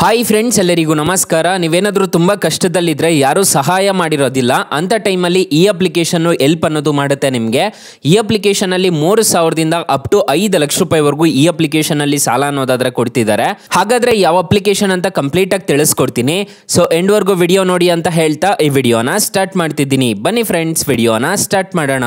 Hi friends, ಎಲ್ಲರಿಗೂ ನಮಸ್ಕಾರ. ನೀವೇನಾದರೂ ತುಂಬ ಕಷ್ಟದಲ್ಲಿದ್ದರೆ, ಯಾರೂ ಸಹಾಯ ಮಾಡಿರೋದಿಲ್ಲ ಅಂಥ ಟೈಮಲ್ಲಿ ಈ ಅಪ್ಲಿಕೇಶನ್ನು ಹೆಲ್ಪ್ ಅನ್ನೋದು ಮಾಡುತ್ತೆ ನಿಮಗೆ. ಈ ಅಪ್ಲಿಕೇಶನಲ್ಲಿ 3,000ದಿಂದ ಅಪ್ ಟು 5 ಲಕ್ಷ ರೂಪಾಯಿವರೆಗೂ ಈ ಅಪ್ಲಿಕೇಶನಲ್ಲಿ ಸಾಲ ಅನ್ನೋದಾದರೆ ಕೊಡ್ತಿದ್ದಾರೆ. ಹಾಗಾದರೆ ಯಾವ ಅಪ್ಲಿಕೇಶನ್ ಅಂತ ಕಂಪ್ಲೀಟಾಗಿ ತಿಳಿಸ್ಕೊಡ್ತೀನಿ. ಸೊ ಎಂಡ್ವರೆಗೂ ವಿಡಿಯೋ ನೋಡಿ ಅಂತ ಹೇಳ್ತಾ ಈ ವಿಡಿಯೋನ ಸ್ಟಾರ್ಟ್ ಮಾಡ್ತಿದ್ದೀನಿ. ಬನ್ನಿ ಫ್ರೆಂಡ್ಸ್, ವಿಡಿಯೋನ ಸ್ಟಾರ್ಟ್ ಮಾಡೋಣ.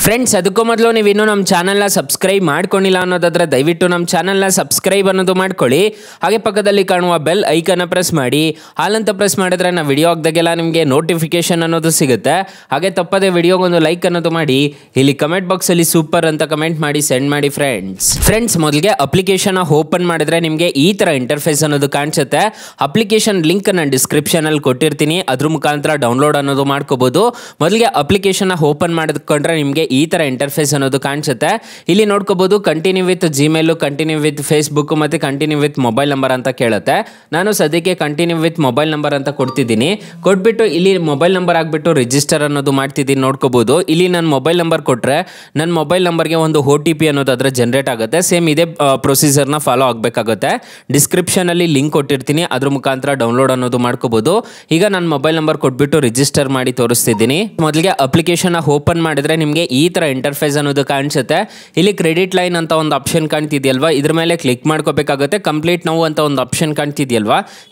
ಫ್ರೆಂಡ್ಸ್, ಅದಕ್ಕೂ ಮೊದಲು ನೀವಿನ್ನೂ ನಮ್ಮ ಚಾನಲ್ನ ಸಬ್ಸ್ಕ್ರೈಬ್ ಮಾಡ್ಕೊಂಡಿಲ್ಲ ಅನ್ನೋದಾದರೆ ದಯವಿಟ್ಟು ನಮ್ಮ ಚಾನಲ್ನ ಸಬ್ಸ್ಕ್ರೈಬ್ ಅನ್ನೋದು ಮಾಡ್ಕೊಳ್ಳಿ. ಹಾಗೆ ಪಕ್ಕದಲ್ಲಿ ಕಾಣುವ ಬೆಲ್ ಐಕನ್ನ ಪ್ರೆಸ್ ಮಾಡಿ. ಹಾಲಂತ ಪ್ರೆಸ್ ಮಾಡಿದ್ರೆ ನಾವು ವಿಡಿಯೋ ಹಾಕಿದಾಗೆಲ್ಲ ನಿಮಗೆ ನೋಟಿಫಿಕೇಶನ್ ಅನ್ನೋದು ಸಿಗುತ್ತೆ. ಹಾಗೆ ತಪ್ಪದೆ ವಿಡಿಯೋಗೊಂದು ಲೈಕ್ ಅನ್ನೋದು ಮಾಡಿ. ಇಲ್ಲಿ ಕಮೆಂಟ್ ಬಾಕ್ಸಲ್ಲಿ ಸೂಪರ್ ಅಂತ ಕಮೆಂಟ್ ಮಾಡಿ ಸೆಂಡ್ ಮಾಡಿ ಫ್ರೆಂಡ್ಸ್. ಮೊದಲಿಗೆ ಅಪ್ಲಿಕೇಶನ್ ಓಪನ್ ಮಾಡಿದ್ರೆ ನಿಮಗೆ ಈ ಥರ ಇಂಟರ್ಫೇಸ್ ಅನ್ನೋದು ಕಾಣಿಸುತ್ತೆ. ಅಪ್ಲಿಕೇಶನ್ ಲಿಂಕ್ ನಾನು ಡಿಸ್ಕ್ರಿಪ್ಷನಲ್ಲಿ ಕೊಟ್ಟಿರ್ತೀನಿ, ಅದ್ರ ಮುಖಾಂತರ ಡೌನ್ಲೋಡ್ ಅನ್ನೋದು ಮಾಡ್ಕೋಬಹುದು. ಮೊದಲಿಗೆ ಅಪ್ಲಿಕೇಶನ್ ಓಪನ್ ಮಾಡಿಕೊಂಡ್ರೆ ನಿಮಗೆ ಈ ಥರ ಇಂಟರ್ಫೇಸ್ ಅನ್ನೋದು ಕಾಣಿಸುತ್ತೆ. ಇಲ್ಲಿ ನೋಡ್ಕೋಬಹುದು, continue with Gmail, continue with Facebook ಮತ್ತು ಕಂಟಿನ್ಯೂ ವಿತ್ ಮೊಬೈಲ್ ನಂಬರ್ ಅಂತ ಕೇಳುತ್ತೆ. ನಾನು ಸದ್ಯಕ್ಕೆ ಕಂಟಿನ್ಯೂ ವಿತ್ ಮೊಬೈಲ್ ನಂಬರ್ ಅಂತ ಕೊಡ್ತಿದ್ದೀನಿ. ಕೊಟ್ಬಿಟ್ಟು ಇಲ್ಲಿ ಮೊಬೈಲ್ ನಂಬರ್ ಆಗಿಬಿಟ್ಟು ರಿಜಿಸ್ಟರ್ ಅನ್ನೋದು ಮಾಡ್ತಿದ್ದೀನಿ. ನೋಡ್ಕೋಬಹುದು, ಇಲ್ಲಿ ನನ್ನ ಮೊಬೈಲ್ ನಂಬರ್ ಕೊಟ್ಟರೆ ನನ್ನ ಮೊಬೈಲ್ ನಂಬರ್ಗೆ ಒಂದು OTP ಅನ್ನೋದು ಅದರ ಜನರೇಟ್ ಆಗುತ್ತೆ. ಸೇಮ್ ಇದೇ ಪ್ರೊಸೀಜರ್ನ ಫಾಲೋ ಆಗಬೇಕಾಗುತ್ತೆ. ಡಿಸ್ಕ್ರಿಪ್ಷನಲ್ಲಿ ಲಿಂಕ್ ಕೊಟ್ಟಿರ್ತೀನಿ, ಅದ್ರ ಮುಖಾಂತರ ಡೌನ್ಲೋಡ್ ಅನ್ನೋದು ಮಾಡ್ಕೋಬಹುದು. ಈಗ ನನ್ನ ಮೊಬೈಲ್ ನಂಬರ್ ಕೊಟ್ಬಿಟ್ಟು ರಿಜಿಸ್ಟರ್ ಮಾಡಿ ತೋರಿಸ್ತಿದ್ದೀನಿ. ಮೊದಲಿಗೆ ಅಪ್ಲಿಕೇಶನ್ ಓಪನ್ ಮಾಡಿದ್ರೆ ನಿಮಗೆ ಈ ಥರ ಇಂಟರ್ಫೇಸ್ ಅನ್ನೋದು ಕಾಣಿಸುತ್ತೆ. ಇಲ್ಲಿ ಕ್ರೆಡಿಟ್ ಲೈನ್ ಅಂತ ಒಂದು ಆಪ್ಷನ್ ಕಾಣ್ತಿದೆಯಲ್ವಾ, ಇದ್ರ ಮೇಲೆ ಕ್ಲಿಕ್ ಮಾಡ್ಕೋಬೇಕಾಗುತ್ತೆ. ಕಂಪ್ಲೀಟ್ ನಾವು ಅಂತ ಒಂದು ಆಪ್ಷನ್ ಕಾಣ್ತಿದೆಯಲ್ವಾ,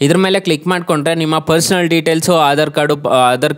ಇದ್ರ ಮೇಲೆ ಕ್ಲಿಕ್ ಮಾಡ್ಕೊಂಡ್ರೆ ನಿಮ್ಮ personal details, Aadhaar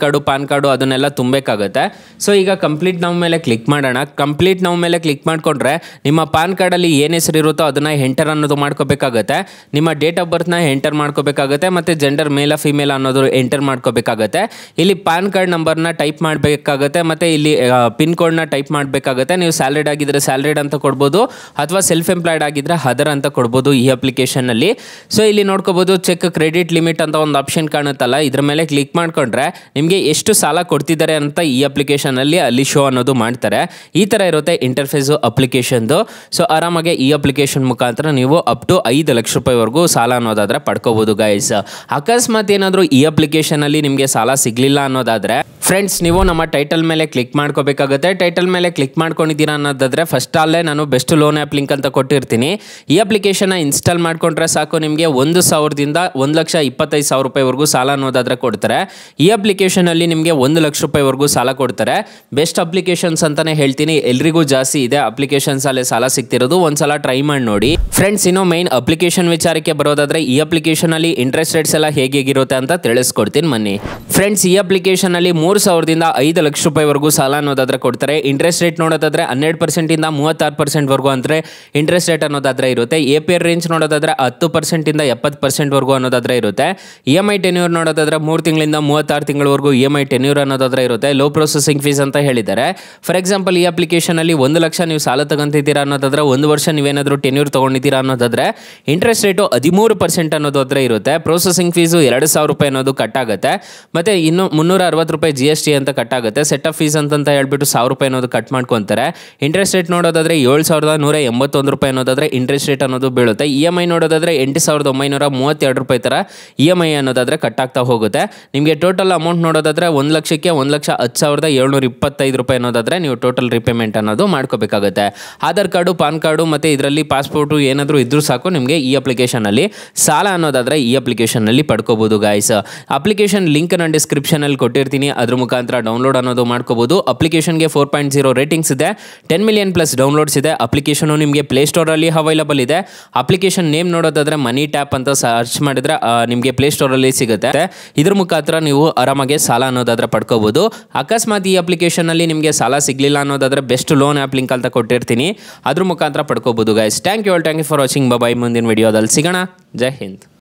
card, PAN card ಅದನ್ನೆಲ್ಲ ತುಂಬಬೇಕಾಗುತ್ತೆ. ಸೊ ಈಗ ಕಂಪ್ಲೀಟ್ ನಾವು ಮೇಲೆ ಕ್ಲಿಕ್ ಮಾಡೋಣ. ಕಂಪ್ಲೀಟ್ ನಾವು ಮೇಲೆ ಕ್ಲಿಕ್ ಮಾಡ್ಕೊಂಡ್ರೆ ನಿಮ್ಮ ಪಾನ್ ಕಾರ್ಡಲ್ಲಿ ಏನು ಹೆಸರು ಇರುತ್ತೋ ಅದನ್ನು ಎಂಟರ್ ಅನ್ನೋದು ಮಾಡ್ಕೋಬೇಕಾಗುತ್ತೆ. ನಿಮ್ಮ ಡೇಟ್ ಆಫ್ ಬರ್ತ್ನ ಎಂಟರ್ ಮಾಡ್ಕೋಬೇಕಾಗುತ್ತೆ. ಮತ್ತು ಜೆಂಡರ್ ಮೇಲ ಫಿಮೇಲ್ ಅನ್ನೋದು ಎಂಟರ್ ಮಾಡ್ಕೋಬೇಕಾಗುತ್ತೆ. ಇಲ್ಲಿ ಪಾನ್ ಕಾರ್ಡ್ ನಂಬರ್ನ ಟೈಪ್ ಮಾಡಬೇಕಾಗುತ್ತೆ. ಮತ್ತು ಇಲ್ಲಿ ಪಿನ್ ಕೋಡ್ನ ಟೈಪ್ ಮಾಡಬೇಕಾಗುತ್ತೆ. ನೀವು ಸ್ಯಾಲರಿಡ್ ಆಗಿದ್ದರೆ ಸ್ಯಾಲರಿಡ್ ಅಂತ ಕೊಡ್ಬೋದು, ಅಥವಾ ಸೆಲ್ಫ್ ಎಂಪ್ಲಾಯ್ಡ್ ಆಗಿದ್ದರೆ ಅದರ್ ಅಂತ ಕೊಡ್ಬೋದು ಈ ಅಪ್ಲಿಕೇಶನ್ನಲ್ಲಿ. ಸೊ ಇಲ್ಲಿ ನೋಡ್ಕೋಬಹುದು, ಚೆಕ್ ಕ್ರೆಡಿಟ್ ಲಿಮಿಟ್ ಅಂತ ಒಂದು ಆಪ್ಷನ್ ಕಾಣುತ್ತಲ್ಲ, ಇದ್ರ ಮೇಲೆ ಕ್ಲಿಕ್ ಮಾಡ್ಕೊಂಡ್ರೆ ನಿಮಗೆ ಎಷ್ಟು ಸಾಲ ಕೊಡ್ತಿದ್ದಾರೆ ಅಂತ ಈ ಅಪ್ಲಿಕೇಶನಲ್ಲಿ ಅಲ್ಲಿ ಶೋ ಅನ್ನೋದು ಮಾಡ್ತಾರೆ. ಈ ಥರ ಇರುತ್ತೆ ಇಂಟರ್ಫೇಸು ಅಪ್ಲಿಕೇಶನ್ದು. ಸೊ ಆರಾಮಾಗಿ ಈ ಅಪ್ಲಿಕೇಶನ್ ಮುಖಾಂತರ ನೀವು ಅಪ್ ಟು 5 ಲಕ್ಷ ರೂಪಾಯಿವರೆಗೂ ಸಾಲ ಅನ್ನೋದಾದರೆ ಪಡ್ಕೋಬೋದು ಗೈಸ್. ಅಕಸ್ಮಾತ್ ಏನಾದರೂ ಈ ಅಪ್ಲಿಕೇಶನಲ್ಲಿ ನಿಮಗೆ ಸಾಲ ಸಿಗಲಿಲ್ಲ ಅನ್ನೋದಾದರೆ ಫ್ರೆಂಡ್ಸ್, ನೀವು ನಮ್ಮ ಟೈಟಲ್ ಮೇಲೆ ಕ್ಲಿಕ್ ಮಾಡ್ಕೋಬೇಕಾಗುತ್ತೆ. ಟೈಟಲ್ ಮೇಲೆ ಕ್ಲಿಕ್ ಮಾಡ್ಕೊಂಡಿದ್ದೀರಾ ಅನ್ನೋದಾದರೆ ಫಸ್ಟ್ ಅಲ್ಲೇ ನಾನು ಬೆಸ್ಟ್ ಲೋನ್ ಆ್ಯಪ್ ಲಿಂಕ್ ಅಂತ ಕೊಟ್ಟಿರ್ತೀನಿ. ಈ ಅಪ್ಲಿಕೇಶನ್ನ ಇನ್ಸ್ಟಾಲ್ ಮಾಡ್ಕೊಂಡ್ರೆ ಸಾಕು, ನಿಮಗೆ 1,000ದಿಂದ 1,25,000 ರೂಪಾಯಿವರೆಗೂ ಸಾಲ ಅನ್ನೋದಾದರೆ ಕೊಡ್ತಾರೆ. ಈ ಅಪ್ಲಿಕೇಶನಲ್ಲಿ ನಿಮಗೆ 1 ಲಕ್ಷ ರೂಪಾಯಿವರೆಗೂ ಸಾಲ ಕೊಡ್ತಾರೆ. ಬೆಸ್ಟ್ ಅಪ್ಲಿಕೇಶನ್ಸ್ ಅಂತಲೇ ಹೇಳ್ತೀನಿ. ಎಲ್ರಿಗೂ ಜಾಸ್ತಿ ಇದೆ ಅಪ್ಲಿಕೇಶನ್ಸ್ ಅಲ್ಲೇ ಸಾಲ ಸಿಗ್ತಿರೋದು. ಒಂದ್ಸಲ ಟ್ರೈ ಮಾಡಿ ನೋಡಿ ಫ್ರೆಂಡ್ಸ್. ಇನ್ನು ಮೈನ್ ಅಪ್ಲಿಕೇಶನ್ ವಿಚಾರಕ್ಕೆ ಬರೋದಾದರೆ ಈ ಅಪ್ಲಿಕೇಶನಲ್ಲಿ ಇಂಟ್ರೆಸ್ಟ್ ರೇಟ್ಸ್ ಎಲ್ಲ ಹೇಗಿರುತ್ತೆ ಅಂತ ತಿಳಿಸ್ಕೊಡ್ತೀನಿ ಬನ್ನಿ ಫ್ರೆಂಡ್ಸ್. ಈ ಅಪ್ಲಿಕೇಶನಲ್ಲಿ 3,000ದಿಂದ 5 ಲಕ್ಷ ರೂಪಾಯಿವರೆಗೂ ಸಾಲ ಅನ್ನೋದಾದರೆ ಕೊಡ್ತಾರೆ. ಇಂಟ್ರೆಸ್ಟ್ ರೇಟ್ ನೋಡೋದಾದರೆ 12%ಇಂದ 36% ಅಂದರೆ ಇಂಟ್ರೆಸ್ಟ್ ರೇಟ್ ಅನ್ನೋದಾದರೆ ಇರುತ್ತೆ. APR ರೇಂಜ್ ನೋಡೋದಾದರೆ 10%ಇಂದ 70% ಅನ್ನೋದಾದರೆ ಇರುತ್ತೆ. EMI ಟೆನ್ಯೂರ್ ನೋಡೋದಾದರೆ 3 ತಿಂಗಳಿಂದ 36 ತಿಂಗಳವರೆಗೂ EMI ಟೆನ್ಯೂರ್ ಅನ್ನೋದಾದರೆ ಇರುತ್ತೆ. ಲೋ ಪ್ರೊಸೆಸಿಂಗ್ ಫೀಸ್ ಅಂತ ಹೇಳಿದ್ದಾರೆ. ಫಾರ್ ಎಕ್ಸಾಂಪಲ್, ಈ ಅಪ್ಲಿಕೇಶನಲ್ಲಿ 1 ಲಕ್ಷ ನೀವು ಸಾಲ ತಗೊಂತಿದ್ದೀರಾ ಅನ್ನೋದಾದರೆ 1 ವರ್ಷ ನೀವೇನಾದರೂ ಟೆನ್ಯೂರ್ ತೊಗೊಂಡಿದ್ದೀರಾ ಅನ್ನೋದಾದರೆ ಇಂಟ್ರೆಸ್ಟ್ ರೇಟು 13% ಅನ್ನೋದಾದರೆ ಇರುತ್ತೆ. ಪ್ರೊಸೆಸಿಂಗ್ ಫೀಸು 2,000 ರೂಪಾಯಿ ಅನ್ನೋದು ಕಟ್ ಆಗುತ್ತೆ. ಮತ್ತು ಇನ್ನು 360 ರೂಪಾಯಿ GST ಅಂತ ಕಟ್ ಆಗುತ್ತೆ. ಸೆಟಪ್ ಫೀಸ್ ಅಂತ ಹೇಳ್ಬಿಟ್ಟು 1,000 ರೂಪಾಯಿ ಅನ್ನೋದು ಕಟ್ ಮಾಡ್ಕೊತಾರೆ. ಇಂಟ್ರೆಸ್ಟ್ ರೇಟ್ ನೋಡೋದಾದರೆ 7,181 ರೂಪಾಯಿ ಅನ್ನೋದಾದರೆ ಇಂಟ್ರೆಸ್ಟ್ ರೇಟ್ ಅನ್ನೋದು ಬೀಳುತ್ತೆ. EMI ನೋಡೋದಾದರೆ 8,932 ರೂಪಾಯಿ ಥರ EMI ಅನ್ನೋದಾದರೆ ಕಟ್ ಆಗ್ತಾ ಹೋಗುತ್ತೆ. ನಿಮಗೆ ಟೋಟಲ್ ಅಮೌಂಟ್ ನೋಡೋದಾದರೆ 1,01,0725 ರೂಪಾಯಿ ಅನ್ನೋದಾದರೆ ನೀವು ಟೋಟಲ್ ರಿಪೇಮೆಂಟ್ ಅನ್ನೋದು ಮಾಡ್ಕೋಬೇಕಾಗುತ್ತೆ. ಆಧಾರ್ ಕಾರ್ಡು, ಪಾನ್ ಕಾರ್ಡು ಮತ್ತು ಇದರಲ್ಲಿ ಪಾಸ್ಪೋರ್ಟು ಏನಾದರೂ ಇದ್ರೂ ಸಾಕು, ನಿಮಗೆ ಈ ಅಪ್ಲಿಕೇಶನಲ್ಲಿ ಸಾಲ ಅನ್ನೋದಾದರೆ ಈ ಅಪ್ಲಿಕೇಶನ್ನಲ್ಲಿ ಪಡ್ಕೋಬೋದು ಗಾಯ್ಸ್. ಅಪ್ಲಿಕೇಶನ್ ಲಿಂಕ್ ನಾನು ಡಿಸ್ಕ್ರಿಪ್ಷನಲ್ಲಿ ಕೊಟ್ಟಿರ್ತೀನಿ, ಅದ್ರ ಮುಖಾಂತರ ಡೌನ್ಲೋಡ್ ಅನ್ನೋದು ಮಾಡ್ಕೋಬೋದು. ಅಪ್ಲಿಕೇಶನ್ಗೆ 4.0 ರೇಟಿಂಗ್ಸ್ ಇದೆ, 10 ಮಿಲಿಯನ್ ಪ್ಲಸ್ ಡೌನ್ಲೋಡ್ಸ್ ಇದೆ. ಅಪ್ಲಿಕೇಶನು ನಿಮಗೆ ಪ್ಲೇಸ್ಟೋರಲ್ಲಿ ಅವೈಲಬಲ್ ಇದೆ. ಅಪ್ಲಿಕೇಶನ್ ನೇಮ್ ನೋಡೋದಾದರೆ ಮನಿ ಟ್ಯಾಪ್ ಅಂತ ಸರ್ಚ್ ಮಾಡಿದ್ರೆ ನಿಮಗೆ ಪ್ಲೇಸ್ಟೋರಲ್ಲಿ ಸಿಗುತ್ತೆ. ಇದ್ರ ಮುಖಾಂತರ ನೀವು ಆರಾಮಾಗಿ ಸಾಲ ಅನ್ನೋದಾದರೆ ಪಡ್ಕೋಬೋದು. ಅಕಸ್ಮಾತ್ ಈ ಅಪ್ಲಿಕೇಶನ್ನಲ್ಲಿ ನಿಮಗೆ ಸಾಲ ಸಿಗಲಿಲ್ಲ ಅನ್ನೋದಾದರೆ ಬೆಸ್ಟ್ ಲೋನ್ ಆ್ಯಪ್ ಲಿಂಕ್ ಅಂತ ಕೊಟ್ಟಿರ್ತೀನಿ, ಅದ್ರ ಮುಖಾಂತರ ಪಡ್ಕೋಬೋದು guys. Thank you for watching. Bye. ಮುಂದಿನ ವಿಡಿಯೋದಲ್ಲಿ ಸಿಗೋಣ. ಜೈ ಹಿಂದ್.